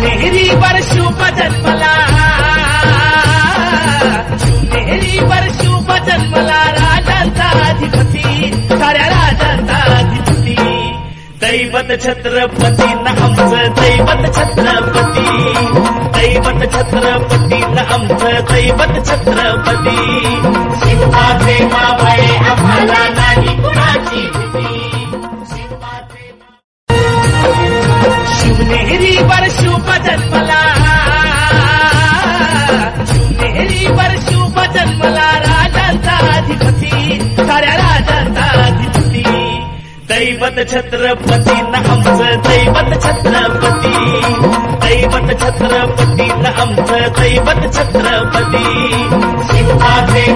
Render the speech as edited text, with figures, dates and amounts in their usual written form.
शिवनेरीवर शुभ जन्मला, शिवनेरीवर शुभ जन्मला राजांचा अधिपती, साऱ्या राजांचा अधिपती. दैवत छत्रपती न आमचं दैवत छत्रपती, दैवत छत्रपती न आमचं दैवत छत्रपती. शिवबाचे मावळे आम्हाला नाही कुणाची भीती. शिवनेरीवर शुभ जन्मला, शिवनेरीवर शुभ जन्मला राजांचा अधिपती, साऱ्या राजांचा अधिपती. दैवत छत्रपती न आमचं दैवत छत्रपती, दैवत छत्रपती न आमचं दैवत छत्रपती. शिवबाचे